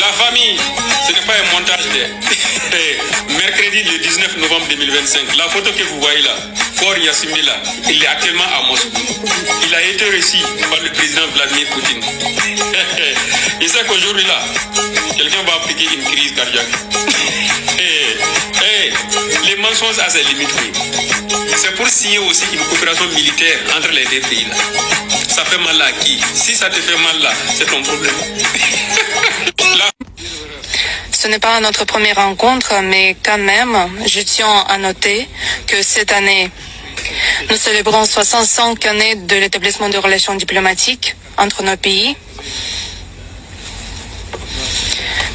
La famille, ce n'est pas un montage de mercredi le 19 novembre 2025. La photo que vous voyez là, Faure Gnassingbé là, il est actuellement à Moscou. Il a été reçu par le président Vladimir Poutine. Il sait qu'aujourd'hui là, quelqu'un va appliquer une crise cardiaque. Les mensonges à ses limites. C'est pour signer aussi une coopération militaire entre les deux pays là. Ça fait mal à qui? Si ça te fait mal là, c'est ton problème. Ce n'est pas notre première rencontre, mais quand même, je tiens à noter que cette année, nous célébrons 65 années de l'établissement de relations diplomatiques entre nos pays.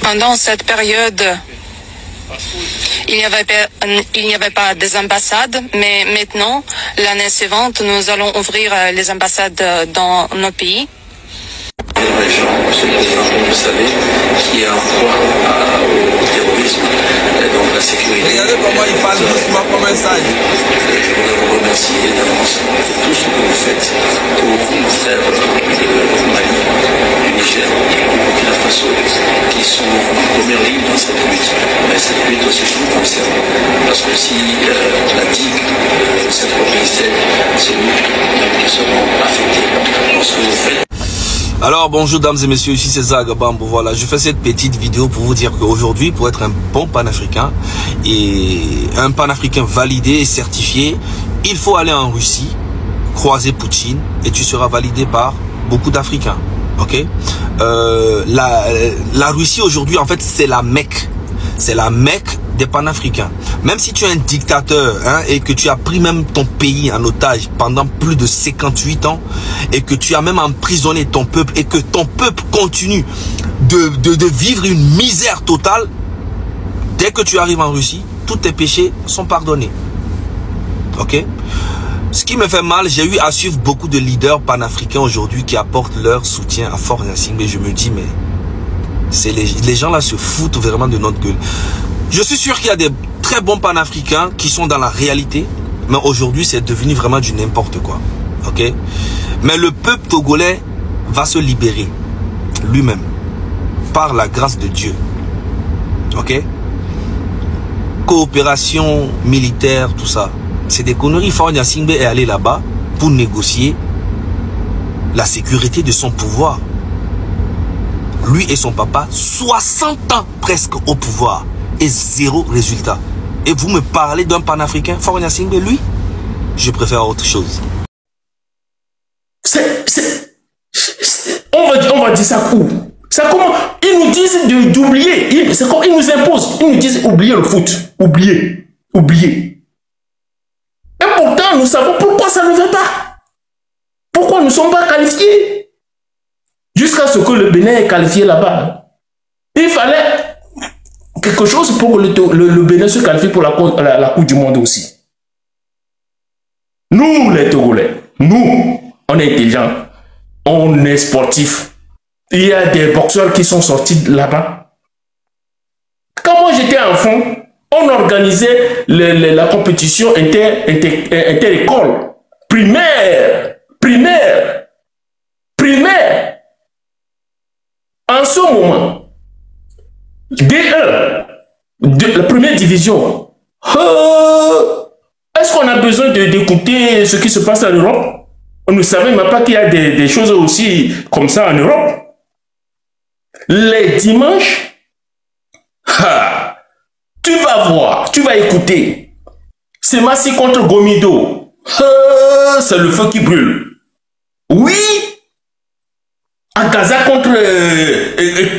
Pendant cette période, il n'y avait pas des ambassades, mais maintenant, l'année suivante, nous allons ouvrir les ambassades dans nos pays. Les gens, vous savez, qui est un poids au terrorisme et donc la sécurité. Regardez comment il parle doucement comme un sage. Je voudrais vous remercier d'avance pour tout ce que vous faites pour nos frères du Mali, du Niger et du Burkina Faso qui sont en première ligne dans cette lutte. Mais cette lutte aussi, je vous concerne. Parce que si la digue de cette reprise, c'est nous qui serons affectés. Donc ce que vous faites. Alors bonjour dames et messieurs, ici c'est Zagabambo. Voilà, je fais cette petite vidéo pour vous dire qu'aujourd'hui, pour être un bon panafricain et un panafricain validé et certifié, il faut aller en Russie, croiser Poutine et tu seras validé par beaucoup d'Africains. Ok, la Russie aujourd'hui en fait c'est la Mecque, c'est la Mecque des panafricains. Même si tu es un dictateur et que tu as pris même ton pays en otage pendant plus de 58 ans et que tu as même emprisonné ton peuple et que ton peuple continue de vivre une misère totale, dès que tu arrives en Russie, tous tes péchés sont pardonnés. Ok? Ce qui me fait mal, j'ai eu à suivre beaucoup de leaders panafricains aujourd'hui qui apportent leur soutien à Faure Gnassingbé. Je me dis, mais les gens là se foutent vraiment de notre gueule. Je suis sûr qu'il y a des très bons panafricains qui sont dans la réalité, mais aujourd'hui c'est devenu vraiment du n'importe quoi. Ok? Mais le peuple togolais va se libérer lui-même par la grâce de Dieu. Ok? Coopération militaire, tout ça, c'est des conneries. Faure Gnassingbé est allé là-bas pour négocier la sécurité de son pouvoir. Lui et son papa, 60 ans presque au pouvoir et zéro résultat. Et vous me parlez d'un panafricain, Faure Gnassingbé, lui, je préfère autre chose. On va dire ça où? Ça comment? Ils nous disent d'oublier. C'est comme ils nous imposent. Ils nous disent oublier le foot. Oublier. Oublier. Et pourtant, nous savons pourquoi ça ne va pas. Pourquoi nous ne sommes pas qualifiés. Jusqu'à ce que le Bénin est qualifié là-bas. Il fallait quelque chose pour que le Bénin se qualifie pour la Coupe du Monde aussi. Nous, les Togolais, nous, on est intelligents, on est sportifs. Il y a des boxeurs qui sont sortis là-bas. Quand moi j'étais enfant, on organisait la compétition inter-école, primaire. En ce moment, D1, la première division. Est-ce qu'on a besoin d'écouter ce qui se passe en Europe? On ne savait même pas qu'il y a des choses aussi comme ça en Europe. Les dimanches, tu vas voir, tu vas écouter. C'est Massi contre Gomido. C'est le feu qui brûle. Oui. Akaza contre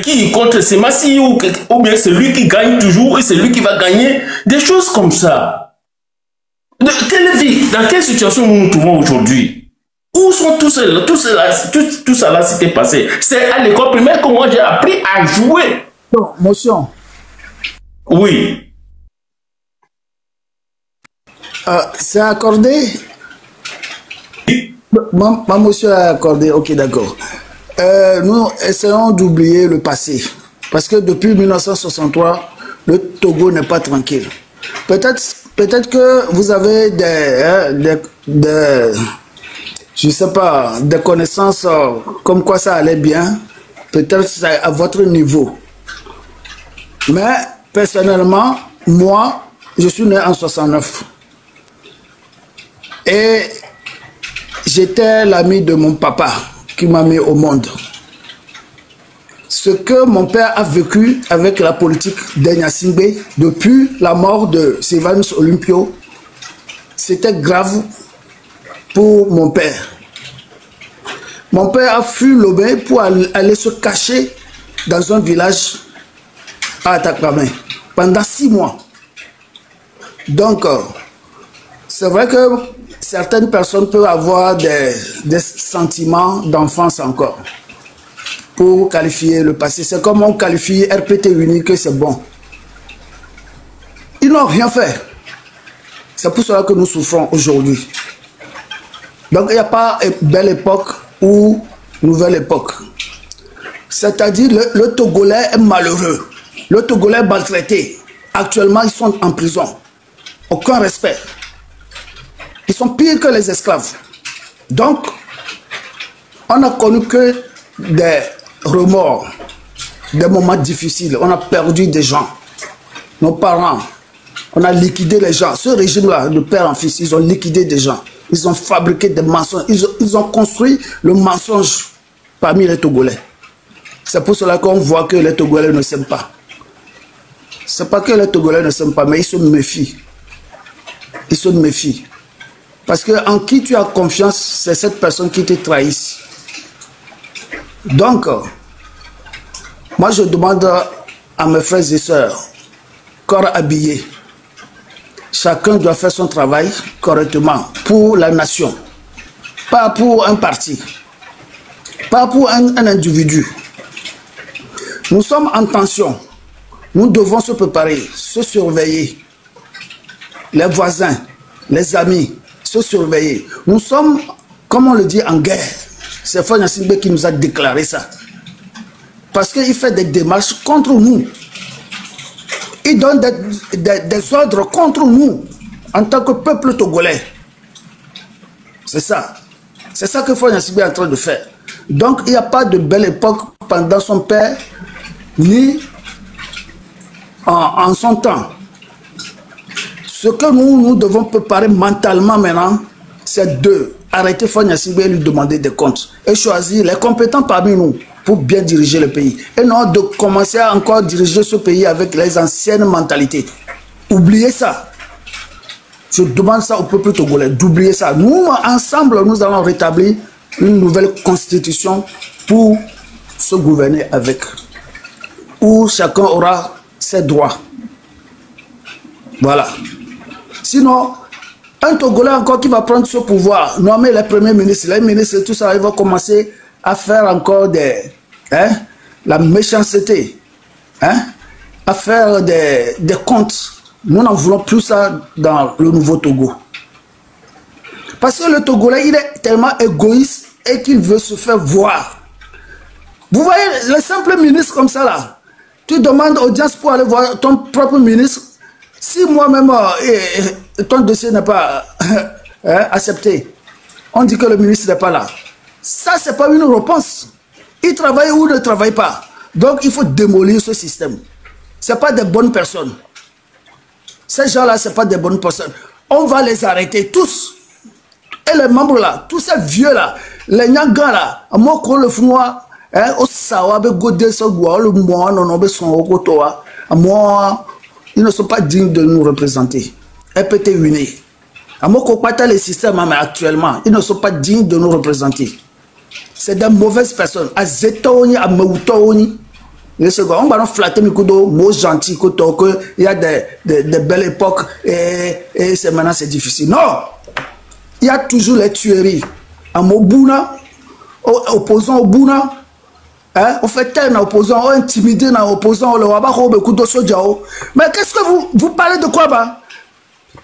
qui? Contre Semassi ou bien c'est lui qui gagne toujours et c'est lui qui va gagner. Des choses comme ça. Quelle vie? Dans quelle situation nous nous trouvons aujourd'hui? Où sont tout ça là s'était passé? C'est à l'école primaire que moi j'ai appris à jouer. Non, motion. Oui. C'est accordé? Ma motion est accordée, ok, d'accord. Nous essayons d'oublier le passé. Parce que depuis 1963, le Togo n'est pas tranquille. Peut-être que vous avez je sais pas, des connaissances comme quoi ça allait bien. Peut-être à votre niveau. Mais personnellement, moi, je suis né en 69. Et j'étais l'ami de mon papa qui m'a mis au monde. Ce que mon père a vécu avec la politique d'Enyasingbe depuis la mort de Sylvanus Olympio, c'était grave pour mon père. Mon père a fui Lomé pour aller se cacher dans un village à Atakpamé pendant 6 mois. Donc, c'est vrai que certaines personnes peuvent avoir des sentiments d'enfance encore pour qualifier le passé. C'est comme on qualifie RPT unique que c'est bon. Ils n'ont rien fait. C'est pour cela que nous souffrons aujourd'hui. Donc il n'y a pas belle époque ou nouvelle époque. C'est-à-dire le Togolais est malheureux. Le Togolais est maltraité. Actuellement, ils sont en prison. Aucun respect. Ils sont pires que les esclaves. Donc, on n'a connu que des remords, des moments difficiles. On a perdu des gens. Nos parents, on a liquidé les gens. Ce régime-là, de père en fils, ils ont liquidé des gens. Ils ont fabriqué des mensonges. Ils ont construit le mensonge parmi les Togolais. C'est pour cela qu'on voit que les Togolais ne s'aiment pas. C'est pas que les Togolais ne s'aiment pas, mais ils se méfient. Ils se méfient. Parce que en qui tu as confiance, c'est cette personne qui te trahit. Donc, moi je demande à mes frères et sœurs, corps habillés, chacun doit faire son travail correctement pour la nation, pas pour un parti, pas pour un individu. Nous sommes en tension, nous devons se préparer, se surveiller, les voisins, les amis, se surveiller. Nous sommes, comme on le dit, en guerre. C'est Fagne Asingbe qui nous a déclaré ça. Parce qu'il fait des démarches contre nous. Il donne des ordres contre nous en tant que peuple togolais. C'est ça. C'est ça que Fagne Asingbe est en train de faire. Donc il n'y a pas de belle époque pendant son père, ni en son temps. Ce que nous devons préparer mentalement maintenant, c'est de arrêter Fagne Asingbe et lui demander des comptes. Et choisir les compétents parmi nous pour bien diriger le pays. Et non de commencer à encore diriger ce pays avec les anciennes mentalités. Oubliez ça. Je demande ça au peuple togolais, d'oublier ça. Nous, ensemble, nous allons rétablir une nouvelle constitution pour se gouverner avec. Où chacun aura ses droits. Voilà. Sinon, un Togolais encore qui va prendre ce pouvoir, nommer les premiers ministres, les ministres, tout ça, il va commencer à faire encore la méchanceté, à faire des comptes. Nous n'en voulons plus ça dans le nouveau Togo. Parce que le Togolais, il est tellement égoïste et qu'il veut se faire voir. Vous voyez, les simples ministres comme ça là, tu demandes audience pour aller voir ton propre ministre. Si moi-même, ton dossier n'est pas accepté, on dit que le ministre n'est pas là. Ça, ce n'est pas une réponse. Il travaille ou ne travaille pas. Donc, il faut démolir ce système. Ce n'est pas des bonnes personnes. Ces gens-là, ce n'est pas des bonnes personnes. On va les arrêter tous. Et les membres là, tous ces vieux-là, les Nyagas là, à moi, qu'on le fout, au Sawa, ils ne sont pas dignes de nous représenter. RPT uni. À moi, qu'on partage les systèmes, mais actuellement, ils ne sont pas dignes de nous représenter. C'est des mauvaises personnes. À Zetoni, à Meutoni. On va flatter mes coups mots gentils, il y a des belles époques et maintenant c'est difficile. Non! Il y a toujours les tueries. À Mobuna, opposant au Bouna, on fait tel opposant, on intimide un opposant, on le voit pas beaucoup de soldats. Mais qu'est-ce que vous parlez de quoi, bah?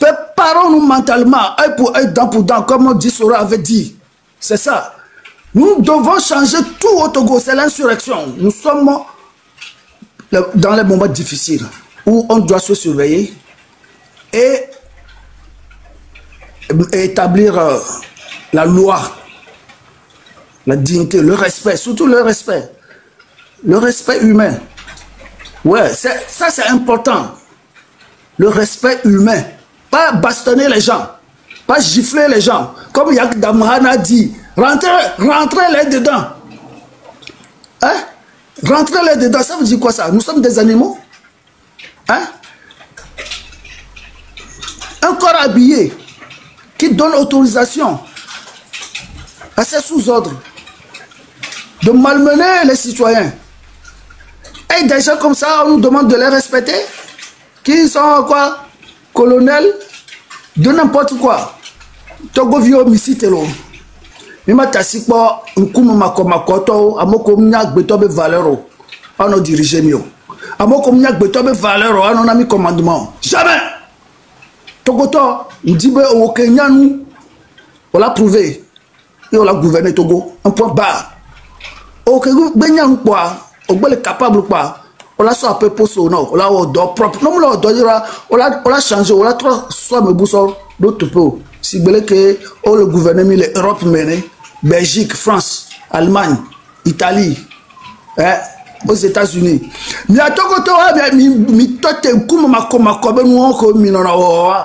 Préparons-nous mentalement, œil pour œil, dent pour dent, comme Dissora avait dit. C'est ça. Nous devons changer tout au Togo, c'est l'insurrection. Nous sommes dans les moments difficiles où on doit se surveiller et établir la loi, la dignité, le respect, surtout le respect humain. Ouais, ça c'est important. Le respect humain. Pas bastonner les gens. Pas gifler les gens. Comme Yak Damran a dit. Rentrez-les dedans. Hein? Rentrez-les dedans. Ça veut dire quoi ça? Nous sommes des animaux? Hein? Un corps habillé qui donne autorisation à ses sous-ordres de malmener les citoyens. Et des gens comme ça, on nous demande de les respecter. Qui sont quoi? Colonels de n'importe quoi. Togo vio misitelo. Mima tasikpo nkumu makomakoto amoko mnya gbetobe valero. Ano diriger mio. Amoko mnya gbetobe valero ano na mi commandement. Jamais. Togo to ndibe o kenyanu. On l'a prouvé. Et on l'a gouverné Togo. Un point bas. O ke benyan quoi? On est capable quoi? On l'a soit un peu poso non, on l'a propre. Non, on l'a changé, on l'a soit me boussole d'autres peu. Si vous voulez que le gouvernement l'Europe mené, Belgique, France, Allemagne, Italie, aux États-Unis. Mais à tout côté, mi tote comme ma comme nous comme minona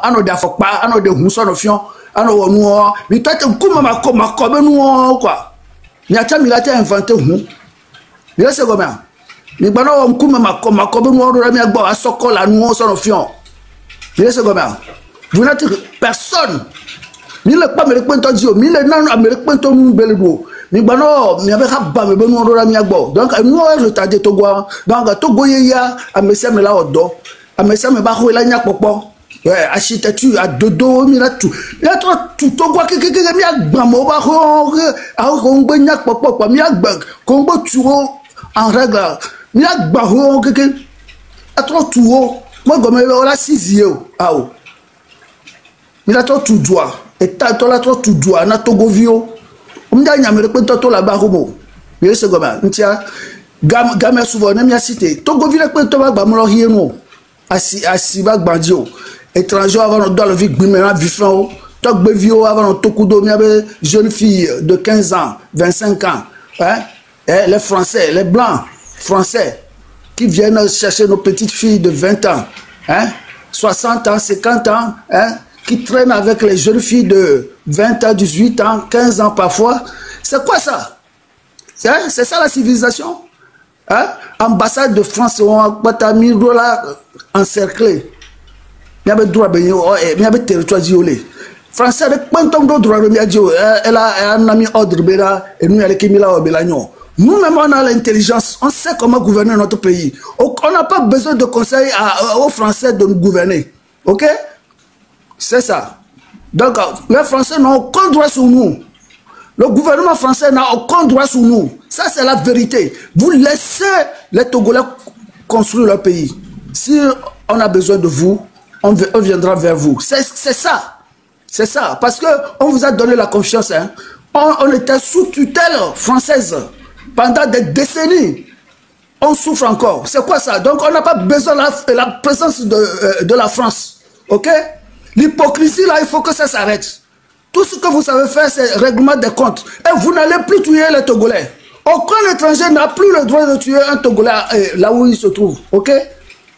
ano de afokpa, ano de hunson fion, ano nous mi tote comme ma comme nous quoi. Mi a ta mi la inventé hu. Mi c'est comment? Mi bana on kuma makobe nous on mi agbo asoko la nous son fion. Mi c'est comment? Vous n'êtes personne. Mi le pas me kwento dio, mi le nan Amérique kwento nous belego. Mi bana mi avec ba me nous on mi agbo. Donc nous on retardé Togo. Donc Togo ya amese me la odo. Amese me ba ho la nya popo. Ouais, architecture à dodo mi la tout. Mi a tout Togo ke mi agba mo ba ho a ko ngbe nya popo mi agba ko ngbo tuo en règle. Mi agba ho ke a trop tuo. Moi comme la sixième ah oh. Mi la trop tout doigt. Et ta to la trop tout doigt na Togo vio. On m'a nyamere pe to la ba homo. Mi se goma ntia game souvent na mi a cité. Togo vile pe to ba mo lo hieno. Asi ba gbandio. Étranger avant dans le vie gbimera vifran. Togbe vio avant tokudo mi avait jeune fille de 15 ans, 25 ans, hein? Les Français, les Blancs français qui viennent chercher nos petites filles de 20 ans, hein? 60 ans, 50 ans, hein? Qui traînent avec les jeunes filles de 20 ans, 18 ans, 15 ans parfois. C'est quoi ça? C'est ça la civilisation? Hein? Ambassade de France, on a mis là encerclé. Il y avait droit il y avait territoire violé. Français avec quantum de droit de Miadio, elle a un ami ordre bela et nous avec Emila Obelagnon. Nous-mêmes on a l'intelligence, on sait comment gouverner notre pays. On n'a pas besoin de conseils aux Français de nous gouverner. Ok? C'est ça. Donc les Français n'ont aucun droit sur nous. Le gouvernement français n'a aucun droit sur nous. Ça c'est la vérité. Vous laissez les Togolais construire leur pays. Si on a besoin de vous, on viendra vers vous. C'est ça. C'est ça. Parce qu'on vous a donné la confiance. Hein. On était sous tutelle française pendant des décennies. On souffre encore. C'est quoi ça? Donc on n'a pas besoin de la présence de la France. Ok? L'hypocrisie là, il faut que ça s'arrête. Tout ce que vous savez faire, c'est règlement des comptes. Et vous n'allez plus tuer les Togolais. Aucun étranger n'a plus le droit de tuer un Togolais là où il se trouve. Ok?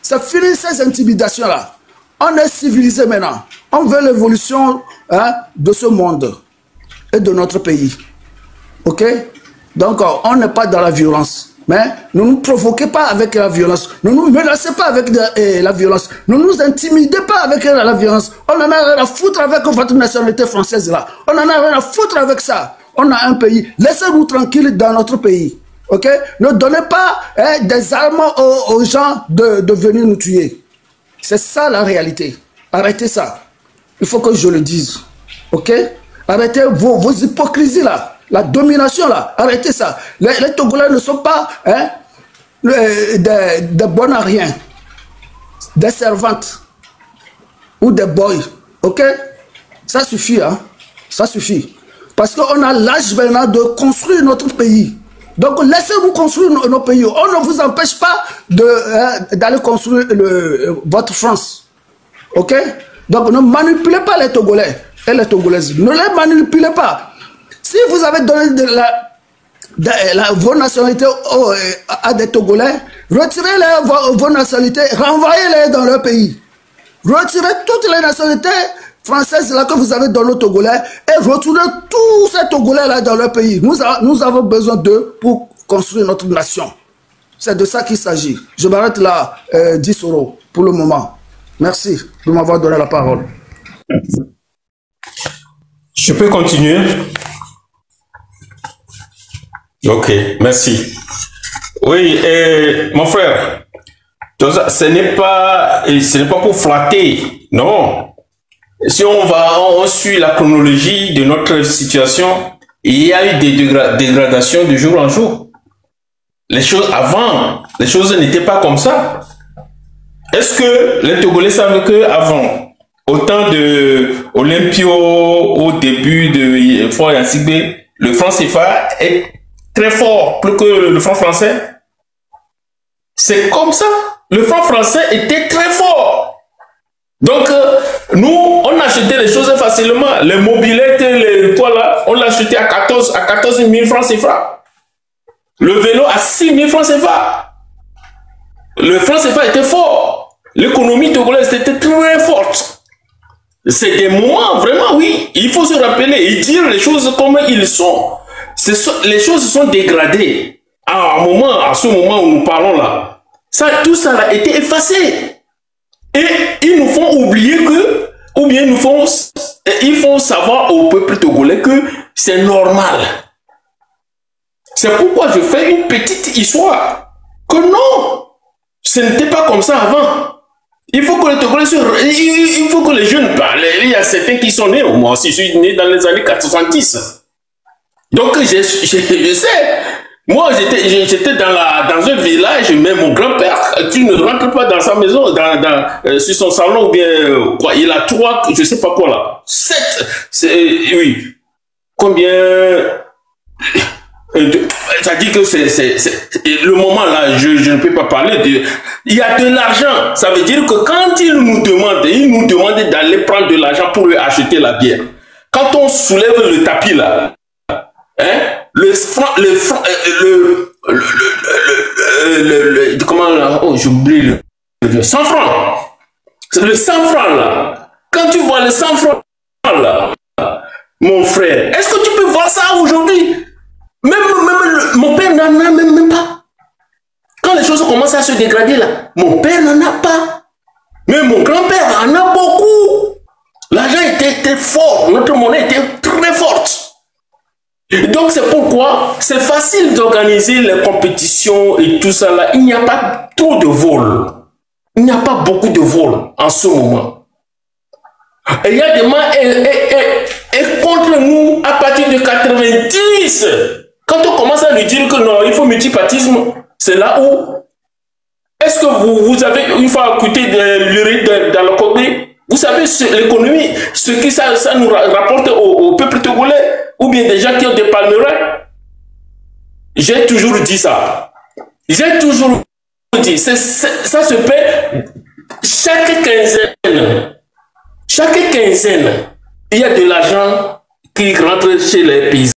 C'est fini ces intimidations là. On est civilisé maintenant. On veut l'évolution de ce monde et de notre pays. Ok? Donc, on n'est pas dans la violence. Mais ne nous provoquez pas avec la violence. Ne nous menacez pas avec la violence. Ne nous intimidez pas avec la violence. On en a rien à foutre avec votre nationalité française là. On en a rien à foutre avec ça. On a un pays. Laissez-nous tranquilles dans notre pays. Ok? Ne donnez pas des armes aux gens de venir nous tuer. C'est ça la réalité. Arrêtez ça. Il faut que je le dise. Ok? Arrêtez vos hypocrisies là. La domination là. Arrêtez ça. Les Togolais ne sont pas des bonnes à rien. Des servantes. Ou des boys. Ok? Ça suffit. Hein? Ça suffit. Parce qu'on a l'âge maintenant de construire notre pays. Donc laissez-nous construire nos pays. On ne vous empêche pas d'aller construire votre France. Ok? Donc ne manipulez pas les Togolais et les Togolaises. Ne les manipulez pas. Si vous avez donné vos nationalités à des Togolais, retirez vos nationalités, renvoyez-les dans leur pays. Retirez toutes les nationalités françaises là que vous avez dans le Togolais et retournez tous ces Togolais là dans leur pays. Nous avons besoin d'eux pour construire notre nation. C'est de ça qu'il s'agit. Je m'arrête là, 10 € pour le moment. Merci de m'avoir donné la parole. Je peux continuer? Ok, merci. Oui, mon frère, ce n'est pas pour flatter, non. Si on suit la chronologie de notre situation, il y a eu des dégradations de jour en jour. Les choses n'étaient pas comme ça. Est-ce que les Togolais savent qu'avant, au temps de Olympio, au début de Fort Yancigbe, le franc CFA est très fort, plus que le franc français? C'est comme ça. Le franc français était très fort. Donc, nous, on achetait les choses facilement. Les mobylettes, les toits là, on l'achetait à 14 000 francs CFA. Le vélo à 6 000 francs CFA. Le franc CFA était fort. L'économie togolaise était très forte. C'est des moments, vraiment, oui. Il faut se rappeler et dire les choses comme ils sont. Les choses sont dégradées. À ce moment où nous parlons là, tout ça a été effacé. Et ils nous font oublier ils font savoir au peuple togolais que c'est normal. C'est pourquoi je fais une petite histoire. Que non, ce n'était pas comme ça avant. Il faut que les Togolais il faut que les jeunes parlent. Il y a certains qui sont nés. Moi aussi, je suis né dans les années 70. Donc, je sais. Moi, j'étais dans un village, mais mon grand-père, tu ne rentres pas dans sa maison, sur son salon, ou bien, quoi, il a 3, je sais pas quoi là. 7, oui. Combien, ça dit que c'est le moment là, je ne peux pas parler de, il y a de l'argent. Ça veut dire que quand ils nous demandent d'aller prendre de l'argent pour lui acheter la bière. Quand on soulève le tapis là, hein, comment là, oh j'oublie le 100 francs. C'est le 100 francs là. Quand tu vois le 100 francs là, mon frère, est-ce que tu peux voir ça aujourd'hui? Même mon père n'en a même pas. Quand les choses commencent à se dégrader là, mon père n'en a pas. Mais mon grand-père en a beaucoup. L'argent était fort, notre monnaie était très forte. Donc c'est pourquoi c'est facile d'organiser les compétitions et tout ça là. Il n'y a pas trop de vols. Il n'y a pas beaucoup de vols en ce moment. Et il y a des gens et contre nous à partir de 90. Quand on commence à lui dire que non, il faut multipartisme, c'est là où est-ce que vous avez une fois écouté l'urine dans le Congé? Vous savez l'économie, ce que ça nous rapporte au peuple togolais, ou bien des gens qui ont des palmerins. J'ai toujours dit ça. J'ai toujours dit, ça se fait chaque quinzaine. Chaque quinzaine, il y a de l'argent qui rentre chez les paysans.